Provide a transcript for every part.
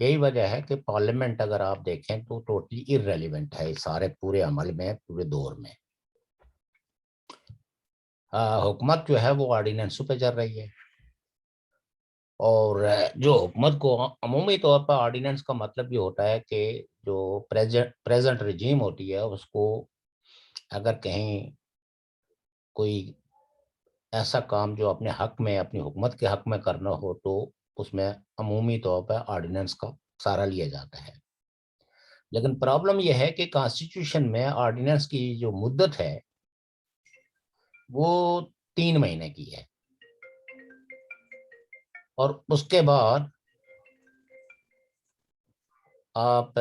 یہی وجہ ہے کہ پارلیمنٹ اگر آپ دیکھیں تو ٹوٹلی ارریلیونٹ ہے اس سارے پورے عمل میں، پورے دور میں۔ حکومت جو ہے وہ آرڈیننسوں پہ چل رہی ہے، اور جو حکومت کو عمومی طور پر آرڈیننس کا مطلب یہ ہوتا ہے کہ جو پریزنٹ رجیم ہوتی ہے اس کو اگر کہیں کوئی ایسا کام جو اپنے حق میں، اپنی حکومت کے حق میں کرنا ہو تو اس میں عمومی طور پر آرڈیننس کا سہارا لیا جاتا ہے۔ لیکن پرابلم یہ ہے کہ کانسٹیٹیوشن میں آرڈیننس کی جو مدت ہے وہ 3 مہینے کی ہے، اور اس کے بعد آپ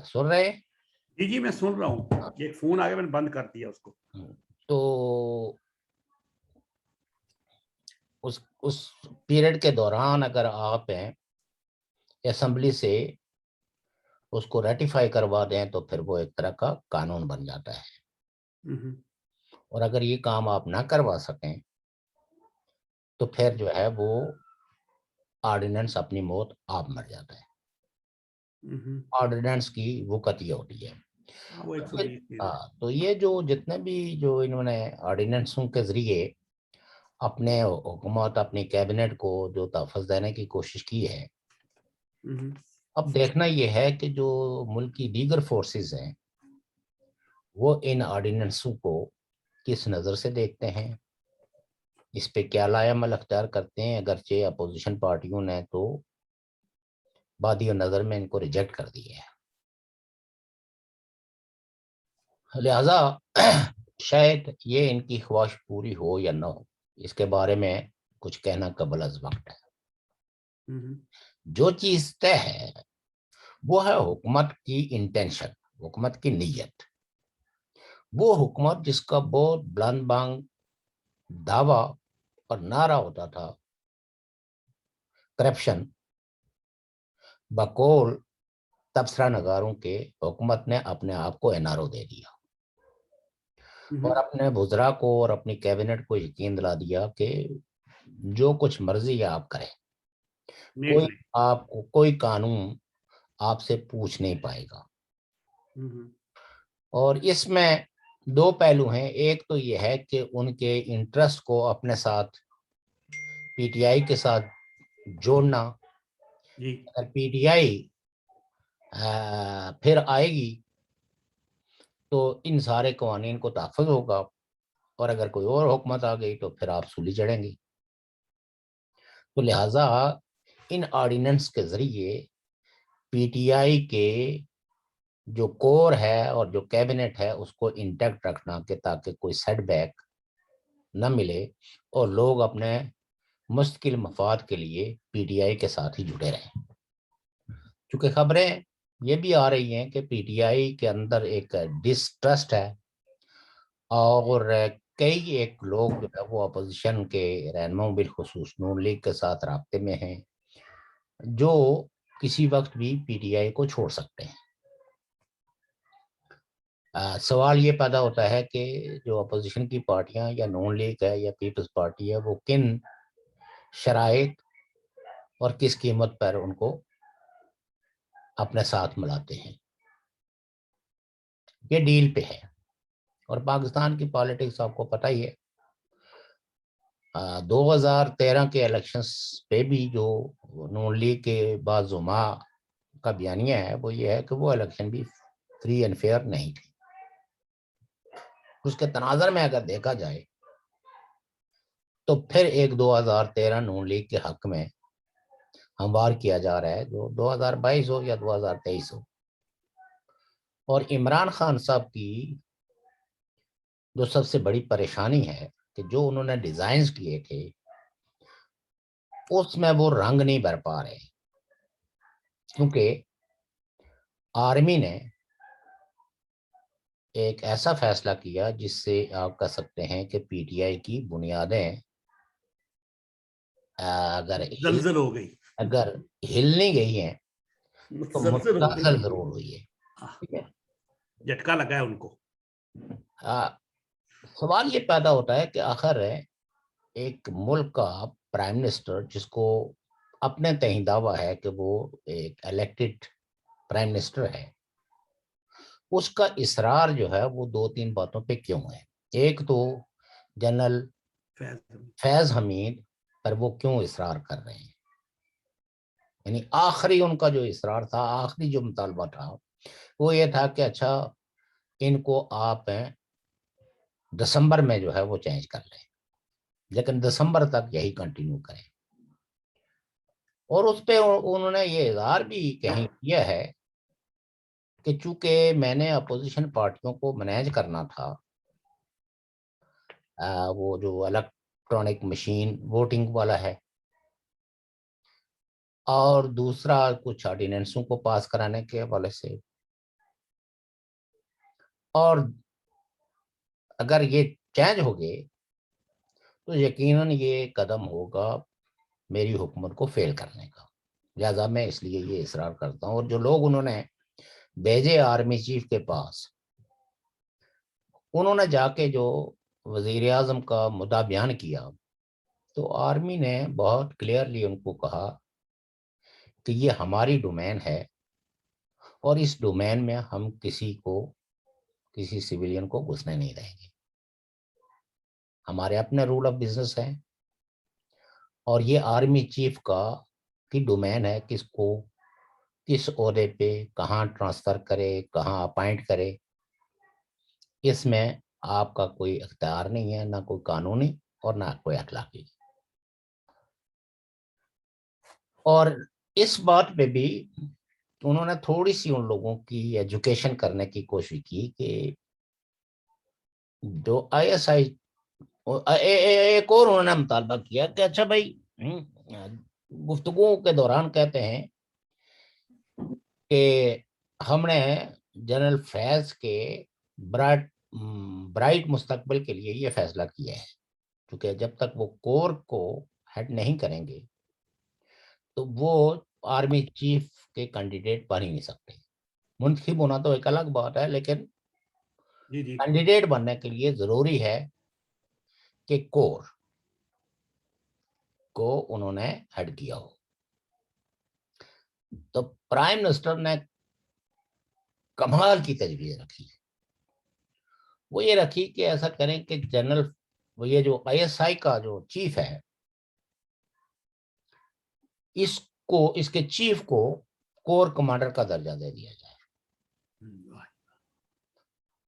سن رہے ہیں؟ جی جی میں سن رہا ہوں، ایک فون آ گیا، میں نے بند کر دیا اس کو۔ تو اس پیریڈ کے دوران اگر آپ اسمبلی سے اس کو ریٹیفائی کروا دیں تو پھر وہ ایک طرح کا قانون بن جاتا ہے، اور اگر یہ کام آپ نہ کروا سکیں تو پھر جو ہے وہ آرڈیننس اپنی موت آپ مر جاتا ہے۔ آرڈیننس کی وقت یہ ہوتی ہے۔ تو یہ جو جتنے بھی جو انہوں نے آرڈیننسوں کے ذریعے اپنے حکومت، اپنی کیبنٹ کو جو تحفظ دینے کی کوشش کی ہے، اب دیکھنا یہ ہے کہ جو ملک کی دیگر فورسز ہیں وہ ان آرڈیننسوں کو کس نظر سے دیکھتے ہیں، اس پہ کیا لائے عمل اختیار کرتے ہیں۔ اگرچہ اپوزیشن پارٹیوں نے تو بادی نظر میں ان کو ریجیکٹ کر دیا ہے، لہذا شاید یہ ان کی خواہش پوری ہو یا نہ ہو، اس کے بارے میں کچھ کہنا قبل از وقت ہے۔ جو چیز طے ہے وہ ہے حکومت کی انٹینشن، حکومت کی نیت۔ وہ حکومت جس کا بہت بلند بانگ دعویٰ اور نعرہ ہوتا تھا کرپشن، بقول تبصرہ نگاروں کے حکومت نے اپنے آپ کو NRO دے دیا، اور اپنے وزراء کو اور اپنی کیبنٹ کو یقین دلا دیا کہ جو کچھ مرضی آپ کریں، کوئی قانون آپ سے پوچھ نہیں پائے گا۔ اور اس میں 2 پہلو ہیں، ایک تو یہ ہے کہ ان کے انٹرسٹ کو اپنے ساتھ پی ٹی آئی کے ساتھ جوڑنا۔ اگر پی ٹی آئی پھر آئے گی تو ان سارے قوانین کو تحفظ ہوگا، اور اگر کوئی اور حکومت آ گئی تو پھر آپ سولی چڑھیں گے۔ تو لہٰذا ان آرڈیننس کے ذریعے پی ٹی آئی کے جو کور ہے اور جو کیبنٹ ہے اس کو انٹیکٹ رکھنا، کہ تاکہ کوئی سیٹ بیک نہ ملے اور لوگ اپنے مستقل مفاد کے لیے پی ٹی آئی کے ساتھ ہی جڑے رہیں۔ چونکہ خبریں یہ بھی آ رہی ہیں کہ پی ٹی آئی کے اندر ایک ڈسٹرسٹ ہے، اور کئی ایک لوگ جو ہے وہ اپوزیشن کے رہنماؤں بالخصوص نون لیگ کے ساتھ رابطے میں ہیں، جو کسی وقت بھی پی ٹی آئی کو چھوڑ سکتے ہیں۔ سوال یہ پیدا ہوتا ہے کہ جو اپوزیشن کی پارٹیاں یا نون لیگ ہے یا پیپلز پارٹی ہے وہ کن شرائط اور کس قیمت پر ان کو اپنے ساتھ ملاتے ہیں، یہ ڈیل پہ ہے۔ اور پاکستان کی پالیٹکس آپ کو پتہ ہی ہے، 2013 کے الیکشنز پہ بھی جو نون لیگ کے بعض زعماء کا بیانیہ ہے وہ یہ ہے کہ وہ الیکشن بھی فری اینڈ فیئر نہیں تھی۔ اس کے تناظر میں اگر دیکھا جائے تو پھر ایک 2013 نون لیگ کے حق میں ہموار کیا جا رہا ہے، جو 2022 ہو یا 2023 ہو۔ اور عمران خان صاحب کی جو سب سے بڑی پریشانی ہے کہ جو انہوں نے ڈیزائنز کیے تھے اس میں وہ رنگ نہیں بھر پا رہے، کیونکہ آرمی نے ایک ایسا فیصلہ کیا جس سے آپ کہہ سکتے ہیں کہ پی ٹی آئی کی بنیادیں اگر زلزل ہو گئی، اگر ہل نہیں گئی ہیں تو متزلزل ضرور ہوئی ہے۔ ٹھیک ہے، جھٹکا لگا ہے ان کو۔ سوال یہ پیدا ہوتا ہے کہ آخر ایک ملک کا پرائم منسٹر جس کو اپنے تئیں دعویٰ ہے کہ وہ ایک الیکٹڈ پرائم منسٹر ہے، اس کا اصرار جو ہے وہ 2-3 باتوں پہ کیوں ہے. ایک تو جنرل فیض حمید پر وہ کیوں اصرار کر رہے ہیں، یعنی آخری ان کا جو اصرار تھا، آخری جو مطالبہ تھا وہ یہ تھا کہ اچھا ان کو آپ دسمبر میں جو ہے وہ چینج کر لیں، لیکن دسمبر تک یہی کنٹینیو کریں. اور اس پہ انہوں نے یہ اظہار بھی کہیں کیا ہے کہ چونکہ میں نے اپوزیشن پارٹیوں کو مینیج کرنا تھا، وہ جو الیکٹرانک مشین ووٹنگ والا ہے، اور دوسرا کچھ آرڈیننسوں کو پاس کرانے کے حوالے سے، اور اگر یہ چینج ہو گئے تو یقیناً یہ قدم ہوگا میری حکومت کو فیل کرنے کا. لہذا میں اس لیے یہ اصرار کرتا ہوں. اور جو لوگ انہوں نے بھیجے آرمی چیف کے پاس، انہوں نے جا کے جو وزیر اعظم کا مدعا بیان کیا تو آرمی نے بہت کلیئرلی ان کو کہا کہ یہ ہماری ڈومین ہے اور اس ڈومین میں ہم کسی سویلین کو گھسنے نہیں دیں گے. ہمارے اپنے رول آف بزنس ہے اور یہ آرمی چیف کی ڈومین ہے کس کو کس عہدے پہ کہاں ٹرانسفر کرے، کہاں اپائنٹ کرے. اس میں آپ کا کوئی اختیار نہیں ہے، نہ کوئی قانونی اور نہ کوئی اخلاقی. اور اس بات پہ بھی انہوں نے تھوڑی سی ان لوگوں کی ایجوکیشن کرنے کی کوشش کی کہ جو آئی ایس آئی، ایک اور انہوں نے مطالبہ کیا کہ اچھا بھائی، گفتگو کے دوران کہتے ہیں کہ ہم نے جنرل فیض کے برائٹ مستقبل کے لیے یہ فیصلہ کیا ہے، کیونکہ جب تک وہ کور کو ہیڈ نہیں کریں گے تو وہ آرمی چیف کے کینڈیڈیٹ بن ہی نہیں سکتے. منتخب ہونا تو ایک الگ بات ہے، لیکن کینڈیڈیٹ بننے کے لیے ضروری ہے کہ کور کو انہوں نے ہیڈ کیا ہو. تو پرائم منسٹر نے کمال کی تجویز رکھی، وہ یہ رکھی کہ ایسا کریں کہ جنرل یہ جو آئی ایس آئی کا جو چیف ہے، اس کے چیف کو کور کمانڈر کا درجہ دے دیا جائے.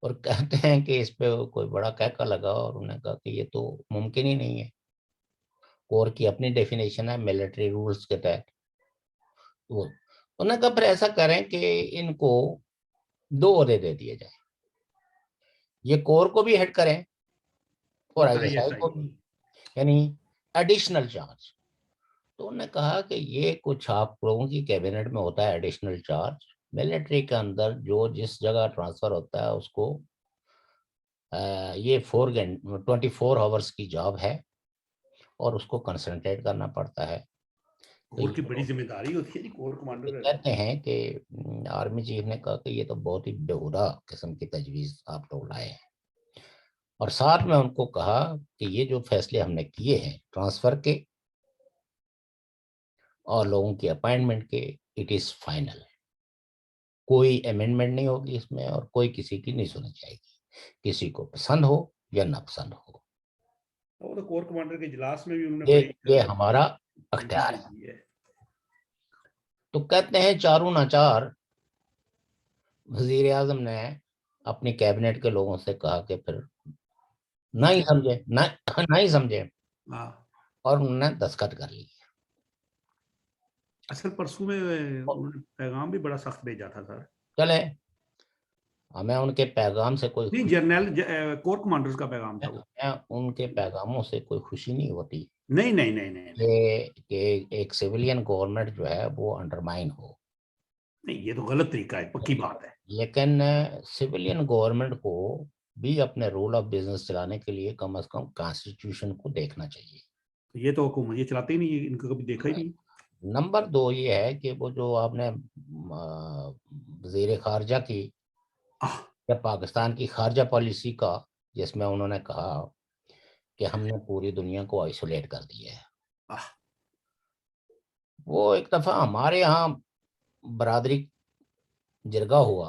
اور کہتے ہیں کہ اس پہ کوئی بڑا کہکا لگا اور انہوں نے کہا کہ یہ تو ممکن ہی نہیں ہے. کور کی اپنی ڈیفینیشن ہے ملٹری رولز کے تحت. انہوں نے کہا پھر ایسا کریں کہ ان کو 2 عہدے دے دیے جائیں، یہ کور کو بھی ہیڈ کریں اور آئی ایس آئی کو بھی، یعنی ایڈیشنل چارج. تو انہوں نے کہا کہ یہ کچھ آپ لوگوں کی کیبنٹ میں ہوتا ہے ایڈیشنل چارج، ملٹری کے اندر جو جس جگہ ٹرانسفر ہوتا ہے اس کو یہ 24 آورس کی جاب ہے اور اس کو کنسنٹریٹ کرنا پڑتا ہے. کور کی بڑی ذمہ داری ہوتی ہے کور کمانڈر. کہتے ہیں کہ آرمی چیف نے کہا کہ یہ تو بہت ہی بےہودہ قسم کی تجویز آپ لوگ لائے ہیں، اور ساتھ میں ان کو کہا کہ یہ جو فیصلے ہم نے کیے ہیں ٹرانسفر کے اور لوگوں کی اپائنٹمنٹ کے، اٹ از فائنل، کوئی امینڈمنٹ نہیں ہوگی اس میں اور کوئی کسی کی نہیں سنی جائے گی، کسی کو پسند ہو یا نہ پسند ہو. وہ تو کور کمانڈر کے اجلاس میں بھی انہوں نے یہ ہمارا اختیار ہے. تو کہتے ہیں چاروں ناچار وزیر اعظم نے اپنی کیبنٹ کے لوگوں سے کہا کہ پھر نہ ہی سمجھے اور انہوں نے دستخط کر لی. اصل پرسوں میں پیغام بھی بڑا سخت بھیجا تھا سر. چلے ہمیں ان کے پیغام سے کوئی نہیں، جنرل کور کمانڈرز کا پیغام تھا وہ. ان کے پیغاموں سے کوئی خوشی نہیں ہوتی. نہیں کہ ایک سویلین گورنمنٹ جو ہے وہ انڈرمائن ہو. نہیں، یہ تو غلط طریقہ ہے، پکی بات ہے. لیکن سویلین گورنمنٹ کو بھی اپنے رول آف بزنس چلانے کے لیے کم از کم کانسٹیٹیوشن کو دیکھنا چاہیے. یہ تو حکومت یہ چلاتے ہی نہیں، ان کو کبھی دیکھا ہی نہیں. نمبر 2 یہ ہے کہ وہ جو آپ نے وزیر خارجہ کی یا پاکستان کی خارجہ پالیسی کا، جس میں انہوں نے کہا کہ ہم نے پوری دنیا کو آئسولیٹ کر دیا ہے. وہ ایک دفعہ ہمارے یہاں برادری جرگہ ہوا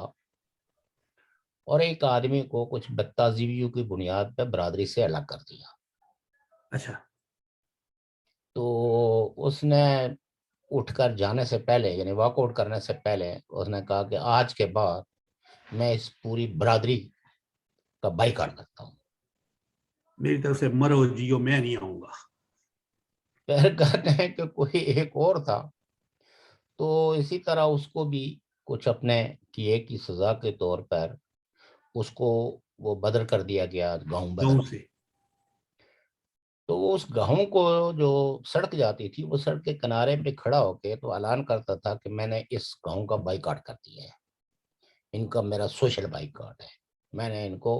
اور ایک آدمی کو کچھ بدتعزیبیوں کی بنیاد پہ برادری سے الگ کر دیا. اچھا. تو اس نے اٹھ کر جانے سے پہلے یعنی واک آؤٹ کرنے سے پہلے اس نے کہا کہ آج کے بعد میں اس پوری برادری کا بائیکاٹ کرتا ہوں. میری طرف سے مرو جیو میں نہیں آؤں گا. پھر کہتے ہیں کہ کوئی ایک اور تھا تو اسی طرح اس کو بھی کچھ اپنے کیے کی سزا کے طور پر اس کو وہ بدر کر دیا گیا, گاؤں بدر. گاؤں سے. تو وہ اس گاؤں کو جو سڑک جاتی تھی وہ سڑک کے کنارے پہ کھڑا ہو کے تو اعلان کرتا تھا کہ میں نے اس گاؤں کا بائیکاٹ کر دیا ہے, ان کا میرا سوشل بائیکاٹ ہے, میں نے ان کو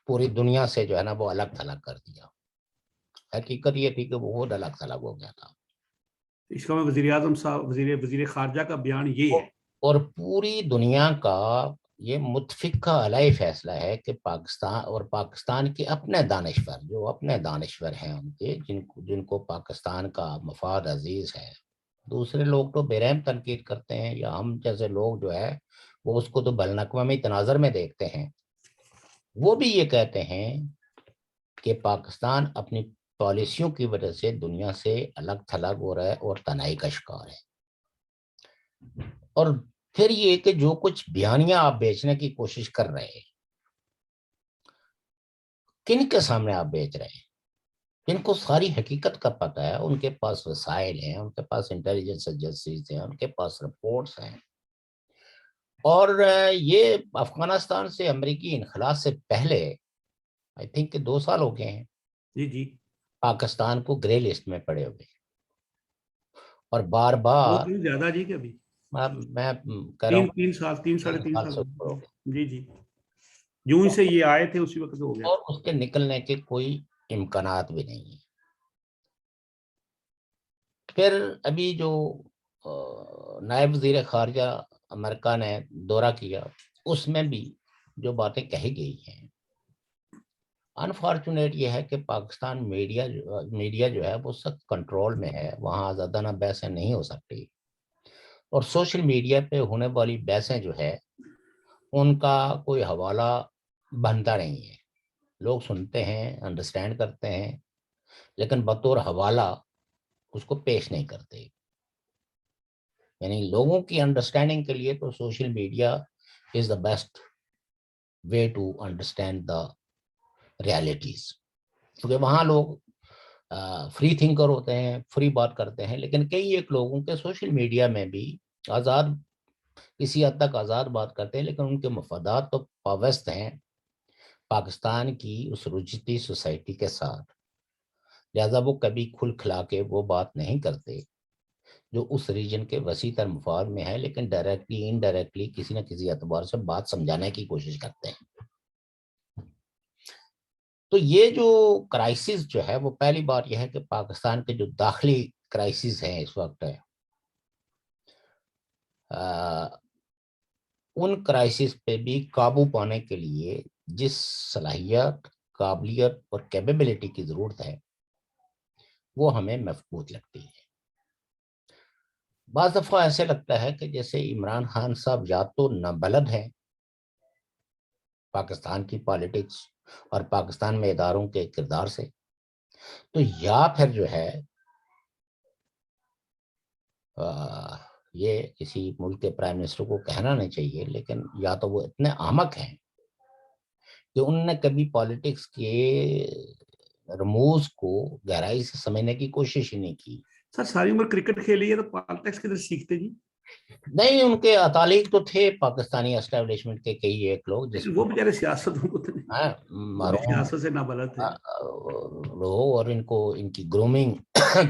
پوری دنیا سے جو ہے نا وہ الگ تھلگ کر دیا. حقیقت یہ تھی کہ وہ خود الگ تھلگ ہو گیا تھا. اس کا میں وزیر اعظم صاحب وزیر خارجہ کا بیان یہ ہے. اور پوری دنیا کا یہ متفقہ علیہ فیصلہ ہے کہ پاکستان کے اپنے دانشور جو اپنے دانشور ہیں ان کے جن کو پاکستان کا مفاد عزیز ہے, دوسرے لوگ تو بے رحم تنقید کرتے ہیں یا ہم جیسے لوگ جو ہے وہ اس کو تو بین الاقوامی تناظر میں دیکھتے ہیں, وہ بھی یہ کہتے ہیں کہ پاکستان اپنی پالیسیوں کی وجہ سے دنیا سے الگ تھلگ ہو رہا ہے اور تنہائی کا شکار ہے. اور پھر یہ کہ جو کچھ بیانیاں آپ بیچنے کی کوشش کر رہے ہیں, کن کے سامنے آپ بیچ رہے ہیں؟ جن کو ساری حقیقت کا پتہ ہے, ان کے پاس وسائل ہیں, ان کے پاس انٹیلیجنس ایجنسیز ہیں, ان کے پاس رپورٹس ہیں. اور یہ افغانستان سے امریکی انخلاء سے پہلے آئی تھنک کہ 2 سال ہو گئے ہیں جی جی. پاکستان کو گرے لسٹ میں پڑے ہوئے, اور بار بار زیادہ جی کہ ابھی میں کہہ رہا ہوں 3 سال 3 ساڑھے 3 سال سال سے اوپر ہو گئے. جی جی. یوں ہی سے یہ آئے تھے اسی وقت ہو گیا. اور اس کے نکلنے کے کوئی امکانات بھی نہیں ہیں. پھر ابھی جو نائب وزیر خارجہ امریکہ نے دورہ کیا اس میں بھی جو باتیں کہی گئی ہیں, انفارچونیٹ یہ ہے کہ پاکستان میڈیا جو ہے وہ سخت کنٹرول میں ہے, وہاں آزادانہ بحثیں نہیں ہو سکتی, اور سوشل میڈیا پہ ہونے والی بحثیں جو ہے ان کا کوئی حوالہ بنتا نہیں ہے. لوگ سنتے ہیں, انڈرسٹینڈ کرتے ہیں, لیکن بطور حوالہ اس کو پیش نہیں کرتے. یعنی لوگوں کی انڈرسٹینڈنگ کے لیے تو social media is the best way to understand the realities, کیونکہ وہاں لوگ فری تھنکر ہوتے ہیں, فری بات کرتے ہیں. لیکن کئی ایک لوگوں کے سوشل میڈیا میں بھی آزاد, کسی حد تک آزاد بات کرتے ہیں, لیکن ان کے مفادات تو پابست ہیں پاکستان کی اس رجحتی سوسائٹی کے ساتھ, لہذا وہ کبھی کھل کھلا کے وہ بات نہیں کرتے جو اس ریجن کے وسیع تر مفاد میں ہے, لیکن ڈائریکٹلی انڈائریکٹلی کسی نہ کسی اعتبار سے بات سمجھانے کی کوشش کرتے ہیں. تو یہ جو کرائسس جو ہے وہ پہلی بات یہ ہے کہ پاکستان کے جو داخلی کرائسس ہیں اس وقت ہے, ان کرائسس پہ بھی قابو پانے کے لیے جس صلاحیت, قابلیت اور کیپیبلٹی کی ضرورت ہے وہ ہمیں مفقود لگتی ہے. بعض دفعہ ایسے لگتا ہے کہ جیسے عمران خان صاحب یا تو نابلد ہیں پاکستان کی پالیٹکس اور پاکستان میں اداروں کے کردار سے, تو یا پھر جو ہے یہ کسی ملک کے پرائم منسٹر کو کہنا نہیں چاہیے, لیکن یا تو وہ اتنے احمق ہیں کہ انہوں نے کبھی پالیٹکس کے رموز کو گہرائی سے سمجھنے کی کوشش ہی نہیں کی. سر ساری عمر کرکٹ کھیلی ہے تو پالیٹکس کدھر سیکھتے جی؟ نہیں, ان کے اتعلق تو تھے پاکستانی اسٹیبلشمنٹ کے کئی ایک لوگ جس وہ بیچارے سیاست محروم سیاست سے نابلد تھے. لوگ, اور ان کو ان کی گرومنگ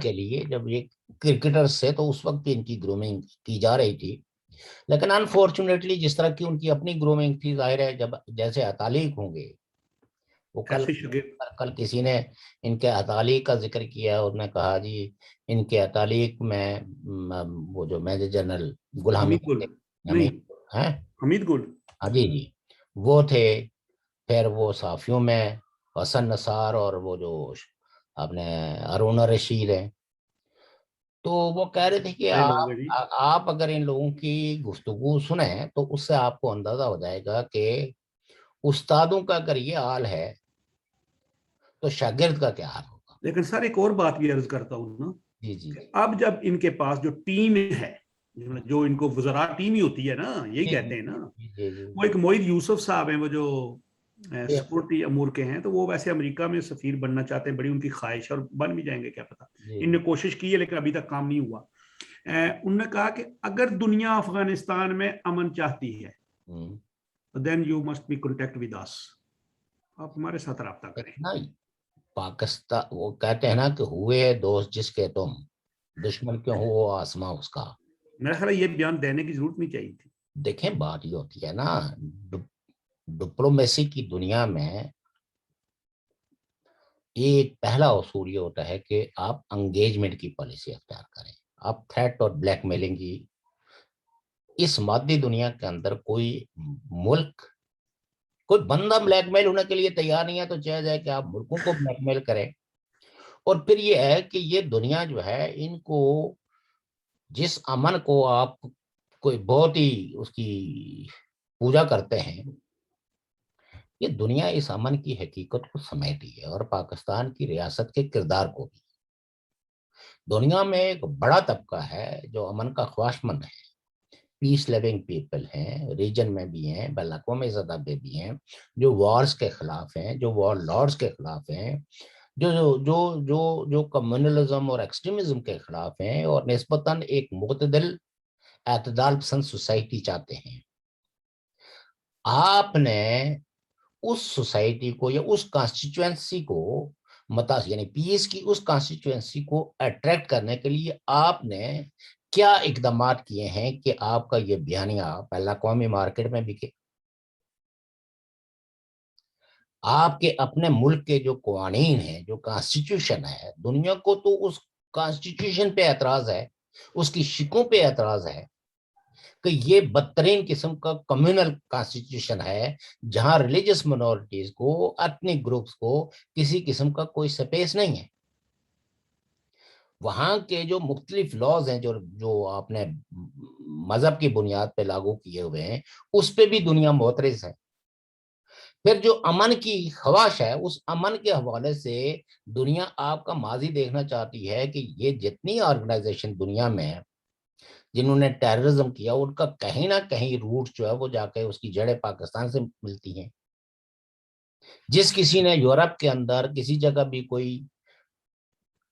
کے لیے جب یہ کرکٹر سے تو اس وقت بھی ان کی گرومنگ کی جا رہی تھی, لیکن انفارچونیٹلی جس طرح کی ان کی اپنی گرومنگ تھی, ظاہر ہے جب جیسے اتعلق ہوں گے وہ کل کسی نے ان کے اتعلق کا ذکر کیا, اور نے کہا جی ان کے اتعلق میں وہ جو میجر جنرل غلام حمید گل, ہاں جی جی وہ تھے. پھر وہ صحافیوں میں حسن نثار اور وہ جو اپنے ارون رشید ہیں, تو وہ کہہ رہے تھے کہ بڑے لوگ ہیں جی. آپ اگر ان لوگوں کی گفتگو سنیں تو اس سے آپ کو اندازہ ہو جائے گا کہ استادوں کا اگر یہ حال ہے تو شاگرد کا کیا حال ہوگا. لیکن سر ایک اور بات بھی عرض کرتا ہوں نا جی جی کہ اب جب ان کے پاس جو ٹیم ہے, جو ان کو وزراء ٹیم ہی ہوتی ہے نا, یہی جی کہتے ہیں نا, جی جی جی وہ ایک موید یوسف صاحب ہیں, وہ جو جی سیکورٹی امور کے ہیں, تو وہ ویسے امریکہ میں سفیر بننا چاہتے ہیں, بڑی ان کی خواہش ہے, اور بن بھی جائیں گے کیا پتا. جی ان نے کوشش کی ہے لیکن ابھی تک کام نہیں ہوا. انہوں نے کہا کہ اگر دنیا افغانستان میں امن چاہتی ہے ہوں. تو then you must be contact with us, آپ ہمارے ساتھ رابطہ کریں. اتنا ہی پاکستان وہ کہتے ہیں نا کہ ہوئے دوست جس کے تم دشمن کیوں ہو وہ آسماں اس کا. میرا خیال ہے یہ بیان دینے کی ضرورت نہیں چاہیے تھی. دیکھیں بات یہ ہوتی ہے نا, ڈپلومیسی کی دنیا میں ایک پہلا اصول یہ ہوتا ہے کہ آپ انگیجمنٹ کی پالیسی اختیار کریں. آپ تھریٹ اور بلیک میلنگ کی اس مادی دنیا کے اندر کوئی ملک, کوئی بندہ بلیک میل ہونے کے لیے تیار نہیں ہے, تو چاہے جائے کہ آپ ملکوں کو بلیک میل کریں. اور پھر یہ ہے کہ یہ دنیا جو ہے ان کو جس امن کو آپ کوئی بہت ہی اس کی پوجا کرتے ہیں, یہ دنیا اس امن کی حقیقت کو سمیٹی ہے, اور پاکستان کی ریاست کے کردار کو بھی. دنیا میں ایک بڑا طبقہ ہے جو امن کا خواہشمند ہے, پیس لیونگ پیپل ہیں, ریجن میں بھی ہیں, بین الاقوامی سطح پہ بھی ہیں, جو وارز کے خلاف ہیں, جو وار لارڈز کے خلاف ہیں, جو جو جو جو جو کمیونلزم اور ایکسٹریمزم کے خلاف ہیں, اور نسبتاً ایک معتدل اعتدال پسند سوسائٹی چاہتے ہیں. آپ نے اس سوسائٹی کو یا اس کانسٹیچوئنسی کو یعنی پیس کی اس کانسٹیچوئنسی کو اٹریکٹ کرنے کے لیے آپ نے کیا اقدامات کیے ہیں کہ آپ کا یہ بیانیہ بین الاقوامی مارکیٹ میں بکے. آپ کے اپنے ملک کے جو قوانین ہیں, جو کانسٹیٹیوشن ہے, دنیا کو تو اس کانسٹیٹیوشن پہ اعتراض ہے, اس کی شکوں پہ اعتراض ہے کہ یہ بدترین قسم کا کمیونل کانسٹیٹیوشن ہے, جہاں ریلیجس منورٹیز کو, ایتھنک گروپس کو کسی قسم کا کوئی سپیس نہیں ہے. وہاں کے جو مختلف لاز ہیں جو آپ نے مذہب کی بنیاد پہ لاگو کیے ہوئے ہیں, اس پہ بھی دنیا معترض ہے. پھر جو امن کی خواہش ہے, اس امن کے حوالے سے دنیا آپ کا ماضی دیکھنا چاہتی ہے کہ یہ جتنی آرگنائزیشن دنیا میں ہے جنہوں نے ٹیررزم کیا, ان کا کہیں نہ کہیں روٹ جو ہے وہ جا کے اس کی جڑیں پاکستان سے ملتی ہیں. جس کسی نے یورپ کے اندر کسی جگہ بھی کوئی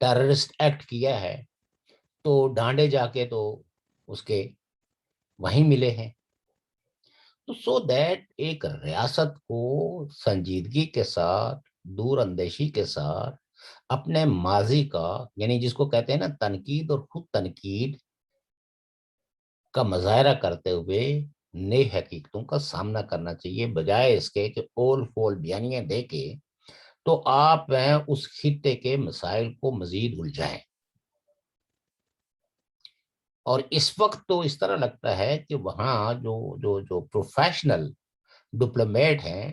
ٹیررسٹ ایکٹ کیا ہے تو ڈانڈے جا کے تو اس کے وہیں ملے ہیں. تو سو دیٹ ایک ریاست کو سنجیدگی کے ساتھ, دور اندیشی کے ساتھ اپنے ماضی کا, یعنی جس کو کہتے ہیں نا تنقید اور خود تنقید کا مظاہرہ کرتے ہوئے نئی حقیقتوں کا سامنا کرنا چاہیے, بجائے اس کے کہ اول فول بیانیاں دے کے تو آپ اس خطے کے مسائل کو مزید الجھائیں. اور اس وقت تو اس طرح لگتا ہے کہ وہاں جو جو جو پروفیشنل ڈپلومیٹ ہیں,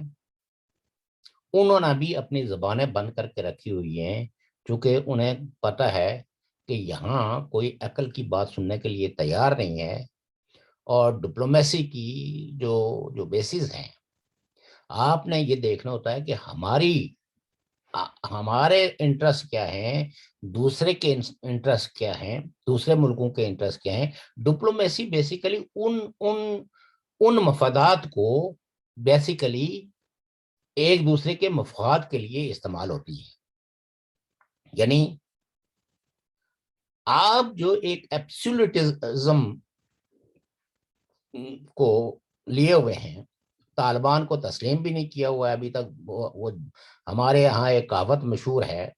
انہوں نے بھی اپنی زبانیں بند کر کے رکھی ہوئی ہیں, چونکہ انہیں پتا ہے کہ یہاں کوئی عقل کی بات سننے کے لیے تیار نہیں ہے. اور ڈپلومیسی کی جو جو بیسز ہیں, آپ نے یہ دیکھنا ہوتا ہے کہ ہمارے انٹرسٹ کیا ہیں, دوسرے کے انٹرسٹ کیا ہیں, دوسرے ملکوں کے انٹرسٹ کیا ہیں. ڈپلومیسی بیسیکلی ان مفادات کو بیسیکلی ایک دوسرے کے مفاد کے لیے استعمال ہوتی ہے. یعنی آپ جو ایک ایبسولوٹزم کو لیے ہوئے ہیں, طالبان کو تسلیم بھی نہیں کیا ہوا ہے ابھی تک. وہ ہمارے یہاں ایک کہاوت مشہور ہے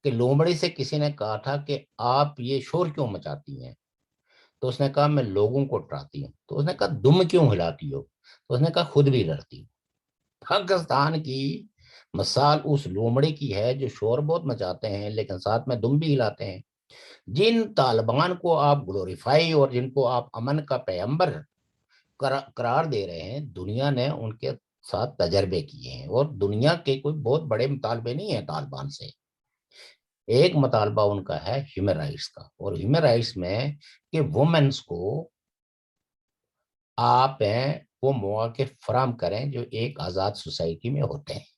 کہ لومڑی سے کسی نے کہا تھا کہ آپ یہ شور کیوں مچاتی ہیں, تو اس نے کہا میں لوگوں کو ڈراتی ہوں. تو اس نے کہا دم کیوں ہلاتی ہو, تو اس نے کہا خود بھی ڈرتی ہوں. پاکستان کی مثال اس لومڑی کی ہے جو شور بہت مچاتے ہیں لیکن ساتھ میں دم بھی ہلاتے ہیں. جن طالبان کو آپ گلوریفائی اور جن کو آپ امن کا پیغمبر قرار دے رہے ہیں, دنیا نے ان کے ساتھ تجربے کیے ہیں, اور دنیا کے کوئی بہت بڑے مطالبے نہیں ہیں طالبان سے. ایک مطالبہ ان کا ہے ہیومن رائٹس کا، اور ہیومن رائٹس میں کہ وومنس کو آپ وہ مواقع فراہم کریں جو ایک آزاد سوسائٹی میں ہوتے ہیں،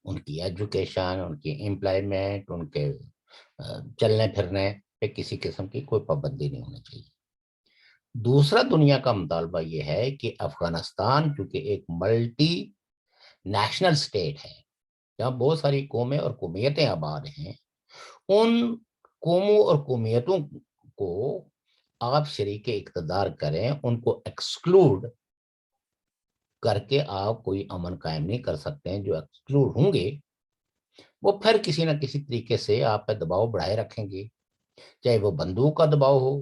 ان کی ایجوکیشن، ان کی امپلائمنٹ، ان کے چلنے پھرنے پہ کسی قسم کی کوئی پابندی نہیں ہونی چاہیے۔ دوسرا دنیا کا مطالبہ یہ ہے کہ افغانستان چونکہ ایک ملٹی نیشنل سٹیٹ ہے جہاں بہت ساری قومیں اور قومیتیں آباد ہیں، ان قوموں اور قومیتوں کو آپ شریک اقتدار کریں، ان کو ایکسکلوڈ کر کے آپ کوئی امن قائم نہیں کر سکتے ہیں۔ جو ایکسکلوڈ ہوں گے وہ پھر کسی نہ کسی طریقے سے آپ پہ دباؤ بڑھائے رکھیں گے، چاہے وہ بندوق کا دباؤ ہو،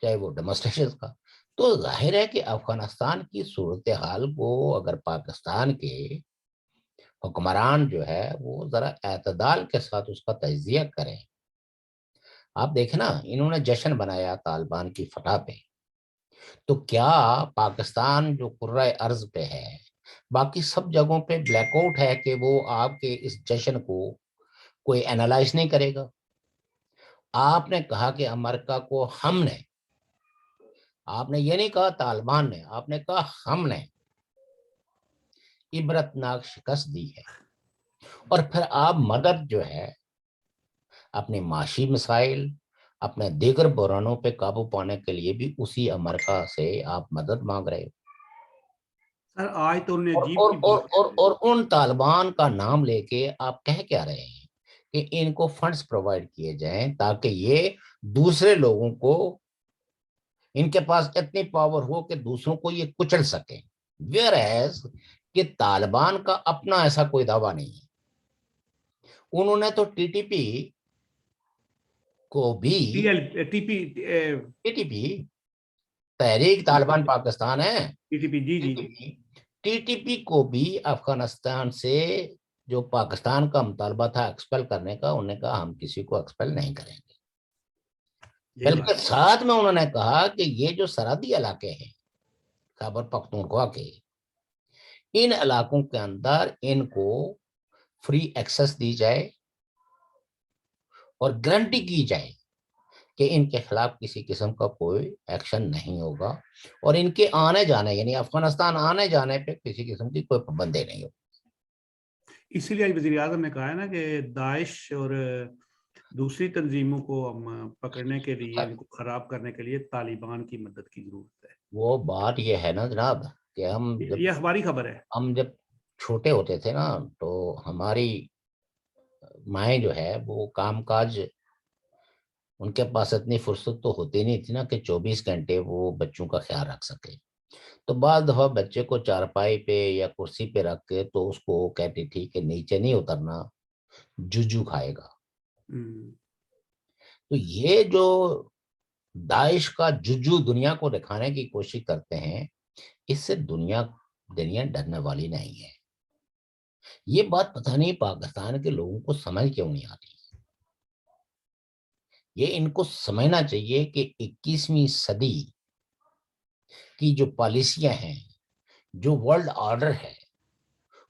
چاہے وہ ڈیمونسٹریشن کا۔ تو ظاہر ہے کہ افغانستان کی صورتحال کو اگر پاکستان کے حکمران جو ہے وہ ذرا اعتدال کے ساتھ اس کا تجزیہ کریں۔ آپ دیکھیں نا، انہوں نے جشن بنایا طالبان کی فتح پہ، تو کیا پاکستان جو قرۂ ارض پہ ہے باقی سب جگہوں پہ بلیک آؤٹ ہے کہ وہ آپ کے اس جشن کو کوئی اینالائز نہیں کرے گا؟ آپ نے کہا کہ امریکہ کو ہم نے، آپ نے یہ نہیں کہا طالبان نے، آپ نے کہا ہم نے عبرتناک شکست دی ہے، اور پھر آپ مدد جو ہے اپنے معاشی مسائل، اپنے دیگر بحرانوں پہ قابو پانے کے لیے بھی اسی امریکہ سے آپ مدد مانگ رہے ہو۔ سر آج تو انہیں اور عجیب اور سی اور بات اور کر دی۔ اور ان طالبان کا نام لے کے آپ کہہ کیا رہے ہیں کہ ان کو فنڈز پرووائڈ کیے جائیں تاکہ یہ دوسرے لوگوں کو، ان کے پاس اتنی پاور ہو کہ دوسروں کو یہ کچل سکیں، ویئر ایز کہ طالبان کا اپنا ایسا کوئی دعویٰ نہیں ہے۔ انہوں نے تو ٹی ٹی پی کو بھی، T P T T P تحریک طالبان پاکستان ہے، ٹی ٹی پی جی جی جی ٹی ٹی پی کو بھی افغانستان سے جو پاکستان کا مطالبہ تھا ایکسپیل کرنے کا، انہوں نے کہا ہم کسی کو ایکسپیل نہیں کریں گے، یہی بلکہ بات ہے۔ ساتھ میں انہوں نے کہا کہ یہ جو سرحدی علاقے ہیں خیبر پختونخوا کے، ان علاقوں کے اندر ان کو فری ایکسس دی جائے اور گارنٹی کی جائے کہ ان کے خلاف کسی قسم کا کوئی ایکشن نہیں ہوگا، اور ان کے آنے جانے یعنی افغانستان آنے جانے پہ کسی قسم کی کوئی پابندی نہیں ہوگی۔ اسی لیے وزیر اعظم نے کہا ہے نا کہ داعش اور دوسری تنظیموں کو ہم پکڑنے کے لیے، ان کو خراب کرنے کے لیے طالبان کی مدد کی ضرورت ہے۔ وہ بات یہ ہے نا جناب کہ یہ اخباری خبر ہے۔ ہم جب چھوٹے ہوتے تھے نا تو ہماری مائیں جو ہے وہ کام کاج، ان کے پاس اتنی فرصت تو ہوتی نہیں تھی نا کہ 24 گھنٹے وہ بچوں کا خیال رکھ سکے، تو بعض دفعہ بچے کو چارپائی پہ یا کرسی پہ رکھ کے تو اس کو کہتی تھی کہ نیچے نہیں اترنا، ججو کھائے گا۔ تو یہ جو داعش کا ججو دنیا کو دکھانے کی کوشش کرتے ہیں، اس سے دنیا ڈرنے والی نہیں ہے۔ یہ بات پتہ نہیں پاکستان کے لوگوں کو سمجھ کیوں نہیں آتی۔ یہ ان کو سمجھنا چاہیے کہ 21ویں صدی کی جو پالیسیاں ہیں، جو ورلڈ آرڈر ہے،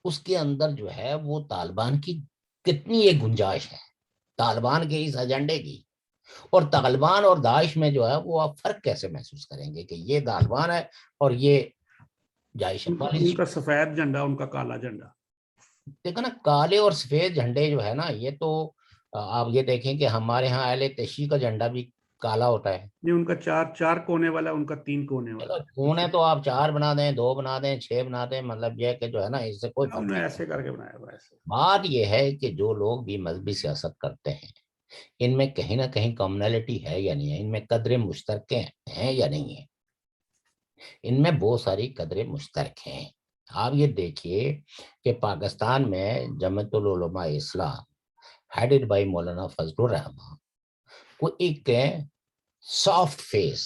اس کے اندر جو ہے وہ طالبان کی کتنی یہ گنجائش ہے، طالبان کے اس ایجنڈے کی، اور طالبان اور داعش میں جو ہے وہ آپ فرق کیسے محسوس کریں گے کہ یہ طالبان ہے اور یہ داعش ہے؟ ان کا سفید جھنڈا، ان کا کالا جھنڈا۔ دیکھو نا، کالے اور سفید جھنڈے جو ہے نا، یہ تو آپ یہ دیکھیں کہ ہمارے ہاں اہل تشیع کا جھنڈا بھی کالا ہوتا ہے، نہیں، ان کا چار کونے والا، ان کا 3 کونے والا ہے۔ کونے تو آپ 4 بنا دیں، 2 بنا دیں، 6 بنا دیں، مطلب یہ کہ جو ہے نا اس سے کوئی فرق انہوں نے نہیں۔ ایسے کر کے بنایا ہوا ایسے۔ بات یہ ہے کہ جو لوگ بھی مذہبی سیاست کرتے ہیں، ان میں کہیں نہ کہیں کامنالٹی ہے یا نہیں ہے، ان میں قدریں مشترکیں ہیں یا نہیں ہیں؟ ان میں بہت ساری قدریں مشترک ہیں۔ آپ یہ دیکھیے کہ پاکستان میں جمعیت العلماء اسلام ہیڈڈ بائی مولانا فضل الرحمان کو ایک سافٹ فیس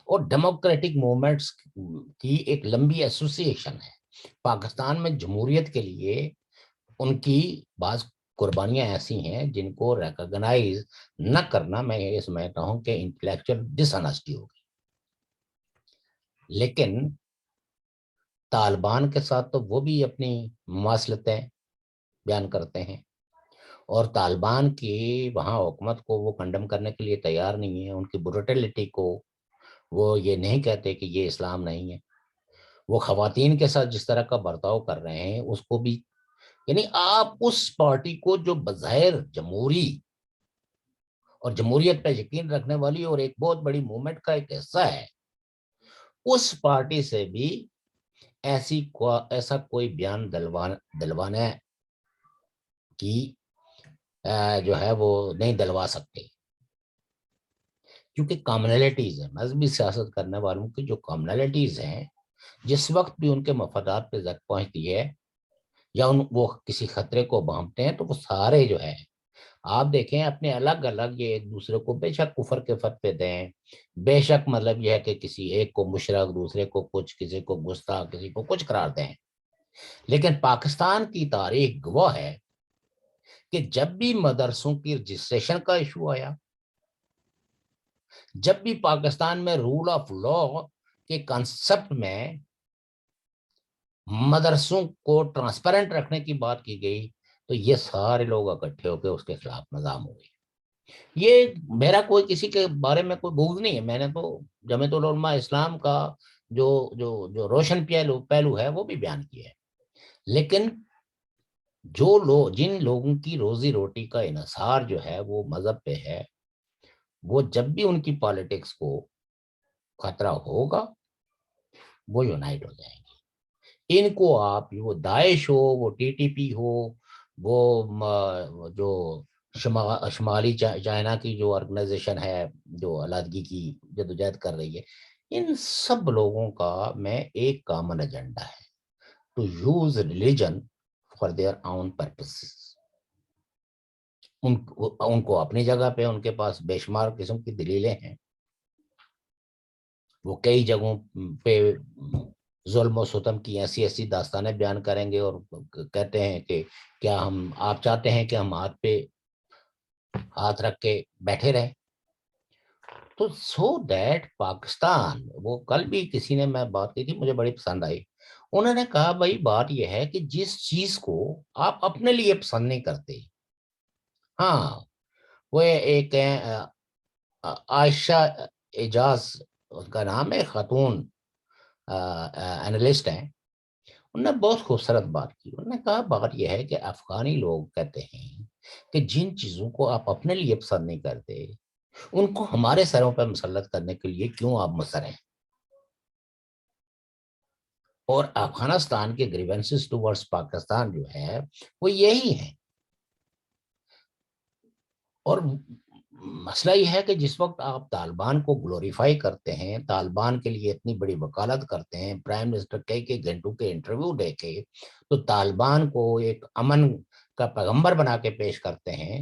اور ڈیموکریٹک موومنٹس کی ایک لمبی ایسوسی ایشن ہے۔ پاکستان میں جمہوریت کے لیے ان کی بعض قربانیاں ایسی ہیں جن کو ریکگنائز نہ کرنا، میں یہ سمجھتا ہوں کہ انٹلیکچوئل ڈس آنیسٹی ہوگی۔ لیکن طالبان کے ساتھ تو وہ بھی اپنی مماثلتیں بیان کرتے ہیں، اور طالبان کی وہاں حکومت کو وہ کنڈم کرنے کے لیے تیار نہیں ہے، ان کی بروٹیلٹی کو وہ یہ نہیں کہتے کہ یہ اسلام نہیں ہے، وہ خواتین کے ساتھ جس طرح کا برتاؤ کر رہے ہیں اس کو بھی، یعنی آپ اس پارٹی کو جو بظاہر جمہوری اور جمہوریت پہ یقین رکھنے والی اور ایک بہت بڑی موومنٹ کا ایک حصہ ہے، اس پارٹی سے بھی ایسا کوئی بیان دلوانے کی جو ہے وہ نہیں دلوا سکتے، کیونکہ کامنالٹیز ہیں، مذہبی سیاست کرنے والوں کی جو کامنالٹیز ہیں، جس وقت بھی ان کے مفادات پہ زد پہنچتی ہے یا وہ کسی خطرے کو بھانپتے ہیں تو وہ سارے جو ہے آپ دیکھیں اپنے الگ الگ یہ ایک دوسرے کو بے شک کفر کے فتوے دیں، بے شک مطلب یہ ہے کہ کسی ایک کو مشرک، دوسرے کو کچھ، کسی کو گستاخ، کسی کو کچھ قرار دیں، لیکن پاکستان کی تاریخ گواہ ہے کہ جب بھی مدرسوں کی رجسٹریشن کا ایشو آیا، جب بھی پاکستان میں رول آف لا کے کنسپٹ میں مدرسوں کو ٹرانسپیرنٹ رکھنے کی بات کی گئی تو یہ سارے لوگ اکٹھے ہو کے اس کے خلاف نظام ہو گئے۔ یہ میرا کوئی کسی کے بارے میں کوئی بغض نہیں ہے، میں نے تو جمعیت العلماء اسلام کا جو جو جو روشن پہلو ہے وہ بھی بیان کیا ہے، لیکن جن لوگوں کی روزی روٹی کا انحصار جو ہے وہ مذہب پہ ہے، وہ جب بھی ان کی پالیٹکس کو خطرہ ہوگا وہ یونائٹ ہو جائیں گے۔ ان کو آپ وہ داعش ہو، وہ ٹی ٹی پی ہو، وہ جو شمالی چائنا کی جو آرگنائزیشن ہے جو علیحدگی کی جدوجہد کر رہی ہے، ان سب لوگوں کا میں ایک کامن ایجنڈا ہے to use religion for their own purposes. ان کو اپنی جگہ پہ ان کے پاس بے شمار قسم کی دلیلیں ہیں، وہ کئی جگہوں پہ ظلم و ستم کی ایسی ایسی داستانیں بیان کریں گے اور کہتے ہیں کہ کیا آپ چاہتے ہیں کہ ہم ہاتھ پہ ہاتھ رکھ کے بیٹھے رہیں؟ تو سو دیٹ پاکستان، وہ کل بھی کسی نے میں بات کی تھی مجھے بڑی پسند آئی، انہوں نے کہا بھائی بات یہ ہے کہ جس چیز کو آپ اپنے لیے پسند نہیں کرتے، ہاں وہ ایک عائشہ اعجاز ان کا نام ہے، خاتون اینالسٹ ہیں، انہوں نے بہت خوبصورت بات کی، انہوں نے کہا بات یہ ہے کہ افغانی لوگ کہتے ہیں کہ جن چیزوں کو آپ اپنے لیے پسند نہیں کرتے ان کو ہمارے سروں پہ مسلط کرنے کے لیے کیوں آپ مصر ہیں؟ اور افغانستان کے گریونسز ٹورڈز پاکستان جو ہے وہ یہی ہیں، اور مسئلہ یہ ہے کہ جس وقت آپ طالبان کو گلوریفائی کرتے ہیں، طالبان کے لیے اتنی بڑی وکالت کرتے ہیں، پرائم منسٹر کئی گھنٹوں کے انٹرویو دے کے تو طالبان کو ایک امن کا پیغمبر بنا کے پیش کرتے ہیں،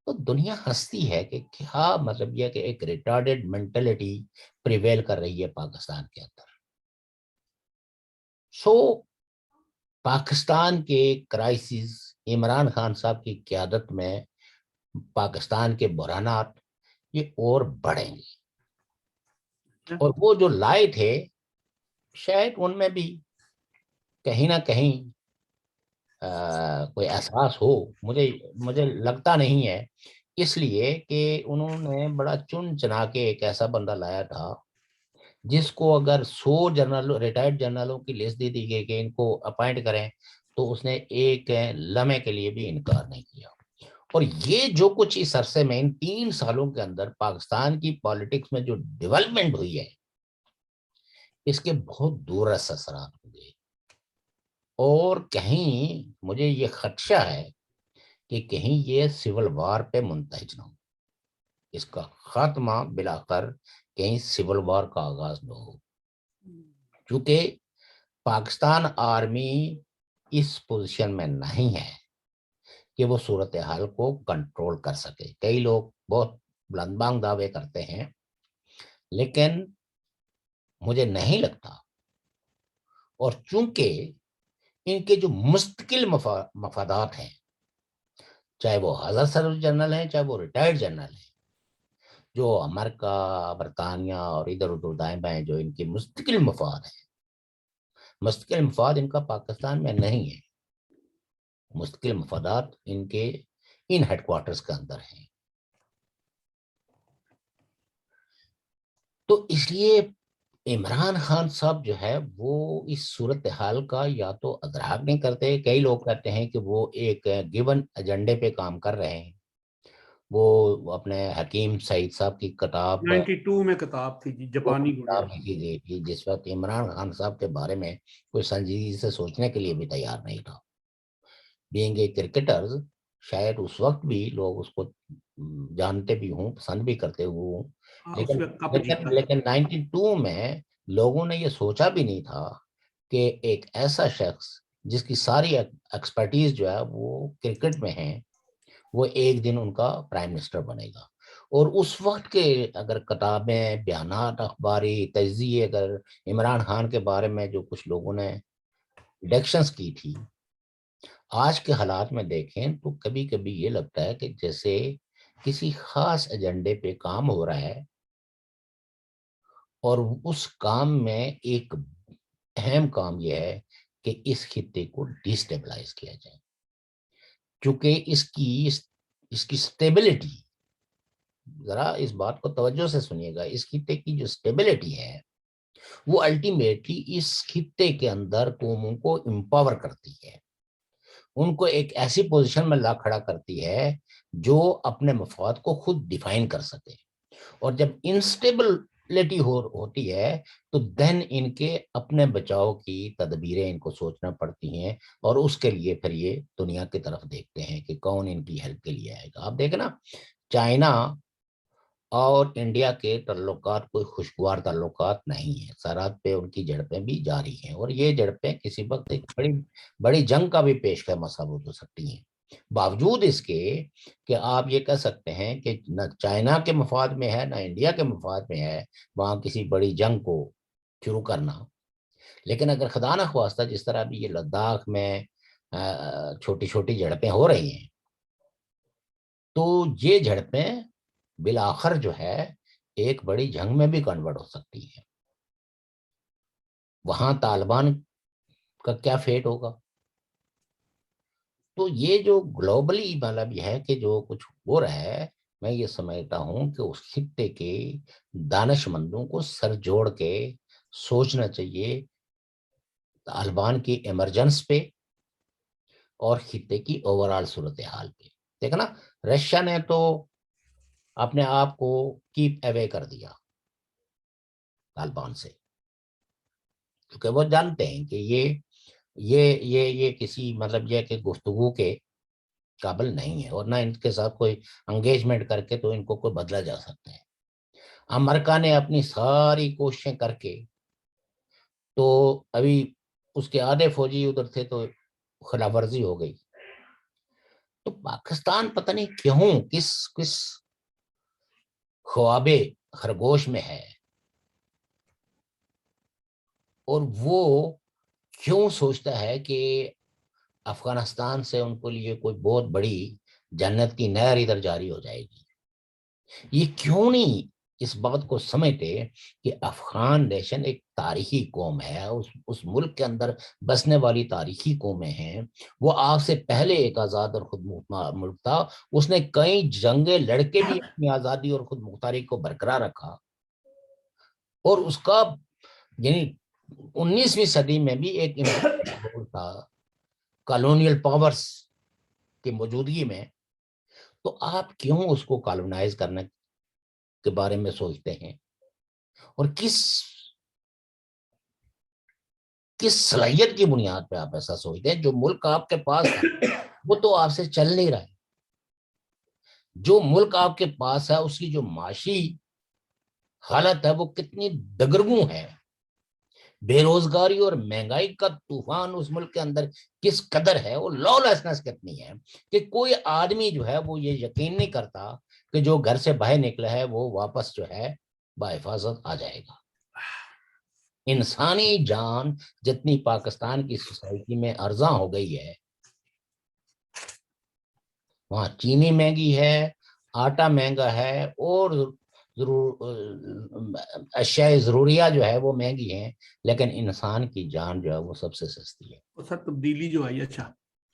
تو دنیا ہنستی ہے کہ کیا مطلب یہ کہ ایک ریٹارڈڈ مینٹلٹی پریویل کر رہی ہے پاکستان کے اندر۔ سو پاکستان کے کرائسس عمران خان صاحب کی قیادت میں پاکستان کے بحرانات یہ اور بڑھیں گے، اور وہ جو لائے تھے شاید ان میں بھی کہیں نہ کہیں کوئی احساس ہو، مجھے لگتا نہیں ہے، اس لیے کہ انہوں نے بڑا چن چنا کے ایک ایسا بندہ لایا تھا جس کو اگر 100 ریٹائرڈ جنرلوں کی لسٹ دے دی گئی کہ ان کو اپائنٹ کریں تو اس نے ایک لمحے کے لیے بھی انکار نہیں کیا۔ اور یہ جو کچھ اس عرصے میں ان 3 سالوں کے اندر پاکستان کی پالیٹکس میں جو ڈیولپمنٹ ہوئی ہے اس کے بہت دور رس اثرات ہوں گے، اور کہیں مجھے یہ خدشہ ہے کہ کہیں یہ سول وار پہ منتہج نہ ہو، اس کا خاتمہ بلاخر کہیں سول وار کا آغاز نہ ہو، کیونکہ پاکستان آرمی اس پوزیشن میں نہیں ہے کہ وہ صورتحال کو کنٹرول کر سکے۔ کئی لوگ بہت بلند بانگ دعوے کرتے ہیں، لیکن مجھے نہیں لگتا، اور چونکہ ان کے جو مستقل مفادات ہیں، چاہے وہ حضرت سر جنرل ہیں چاہے وہ ریٹائرڈ جنرل ہیں، جو امریکہ، برطانیہ اور ادھر ادھر دائیں بائیں جو ان کے مستقل مفاد ہیں، مستقل مفاد ان کا پاکستان میں نہیں ہے۔ مستقل مفادات ان کے ان ہیڈ کوارٹرز کے اندر ہیں. تو اس لیے عمران خان صاحب جو ہے وہ اس صورتحال کا یا تو ادراک نہیں کرتے. کئی لوگ کہتے ہیں کہ وہ ایک گیون ایجنڈے پہ کام کر رہے ہیں. وہ اپنے حکیم سعید صاحب کی کتاب 92 میں کتاب تھی جی، جاپانی گھوڑے. کتاب لکھی گئی تھی جس وقت عمران خان صاحب کے بارے میں کوئی سنجیدگی سے سوچنے کے لیے بھی تیار نہیں تھا. بینگ اے کرکٹرز شاید اس وقت بھی لوگ اس کو جانتے بھی ہوں، پسند بھی کرتے ہوں، اس لیکن میں کپ جیتا ہے. لیکن 92 میں لوگوں نے یہ سوچا بھی نہیں تھا کہ ایک ایسا شخص جس کی ساری ایکسپرٹیز جو ہے وہ کرکٹ میں ہیں، وہ ایک دن ان کا پرائم منسٹر بنے گا. اور اس وقت کے اگر کتابیں، بیانات اخباری، تجزیے اگر عمران خان کے بارے میں جو کچھ لوگوں نے ڈیکشنز کی تھی، آج کے حالات میں دیکھیں تو کبھی کبھی یہ لگتا ہے کہ جیسے کسی خاص ایجنڈے پہ کام ہو رہا ہے اور اس کام میں ایک اہم کام یہ ہے کہ اس خطے کو ڈیسٹیبلائز کیا جائے، چونکہ اس کی سٹیبلٹی، ذرا اس بات کو توجہ سے سنیے گا، اس خطے کی جو سٹیبلٹی ہے وہ الٹیمیٹلی اس خطے کے اندر قوموں کو امپاور کرتی ہے، ان کو ایک ایسی پوزیشن میں لا کھڑا کرتی ہے جو اپنے مفاد کو خود ڈیفائن کر سکے. اور جب انسٹیبلٹی ہوتی ہے تو دین ان کے اپنے بچاؤ کی تدبیریں ان کو سوچنا پڑتی ہیں، اور اس کے لیے پھر یہ دنیا کی طرف دیکھتے ہیں کہ کون ان کی ہیلپ کے لیے آئے گا. آپ دیکھیں نا، چائنا اور انڈیا کے تعلقات کوئی خوشگوار تعلقات نہیں ہیں، سرحد پہ ان کی جھڑپیں بھی جاری ہیں، اور یہ جھڑپیں کسی وقت ایک بڑی جنگ کا بھی پیش خیمہ ثابت ہو سکتی ہیں. باوجود اس کے کہ آپ یہ کہہ سکتے ہیں کہ نہ چائنا کے مفاد میں ہے نہ انڈیا کے مفاد میں ہے وہاں کسی بڑی جنگ کو شروع کرنا. لیکن اگر خدا نخواستہ جس طرح بھی یہ لداخ میں چھوٹی چھوٹی جھڑپیں ہو رہی ہیں تو یہ جھڑپیں بالآخر جو ہے ایک بڑی جنگ میں بھی کنورٹ ہو سکتی ہے. وہاں طالبان کا کیا فیٹ ہوگا؟ تو یہ جو گلوبلی مطلب یہ ہے کہ جو کچھ ہو رہا ہے، میں یہ سمجھتا ہوں کہ اس خطے کے دانش مندوں کو سر جوڑ کے سوچنا چاہیے طالبان کی ایمرجنس پہ اور خطے کی اوورال صورتحال پہ. دیکھنا، رشیا نے تو اپنے آپ کو کیپ اوے کر دیا طالبان سے، کیونکہ وہ جانتے ہیں کہ یہ کسی مطلب یہ کہ گفتگو کے قابل نہیں ہے، اور نہ ان کے ساتھ کوئی انگیجمنٹ کر کے تو ان کو کوئی بدلا جا سکتا ہے. امریکہ نے اپنی ساری کوششیں کر کے تو ابھی اس کے آدھے فوجی ادھر تھے تو خلاف ورزی ہو گئی. تو پاکستان پتہ نہیں کیوں کس خواب خرگوش میں ہے، اور وہ کیوں سوچتا ہے کہ افغانستان سے ان کو لیے کوئی بہت بڑی جنت کی نہر ادھر جاری ہو جائے گی. یہ کیوں نہیں اس بات کو سمجھتے کہ افغان نیشن ایک تاریخی قوم ہے، اس ملک کے اندر بسنے والی تاریخی قومیں ہیں. وہ آپ سے پہلے ایک آزاد اور خود مختار ملک تھا، اس نے کئی جنگیں لڑ کے بھی اپنی آزادی اور خود مختاری کو برقرار رکھا، اور اس کا یعنی 19ویں صدی میں بھی ایک رول تھا کالونیل پاورز کی موجودگی میں. تو آپ کیوں اس کو کالونائز کرنے کے بارے میں سوچتے ہیں، اور کس صلاحیت کی بنیاد پہ آپ ایسا سوچتے ہیں؟ جو ملک آپ کے پاس ہے وہ تو آپ سے چل نہیں رہا ہے. جو ملک آپ کے پاس ہے اس کی جو معاشی حالت ہے وہ کتنی دگرگوں ہے، بے روزگاری اور مہنگائی کا طوفان اس ملک کے اندر کس قدر ہے، وہ لا لیسنس کتنی ہے کہ کوئی آدمی جو ہے وہ یہ یقین نہیں کرتا کہ جو گھر سے باہر نکلا ہے وہ واپس جو ہے بحفاظت آ جائے گا. انسانی جان جتنی پاکستان کی سوسائٹی میں ارزاں ہو گئی ہے، وہاں چینی مہنگی ہے، آٹا مہنگا ہے، اور اشیاء ضروریہ جو ہے وہ مہنگی ہیں، لیکن انسان کی جان جو ہے وہ سب سے سستی ہے. سر تبدیلی جو آئی، اچھا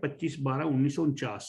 25/12/1949।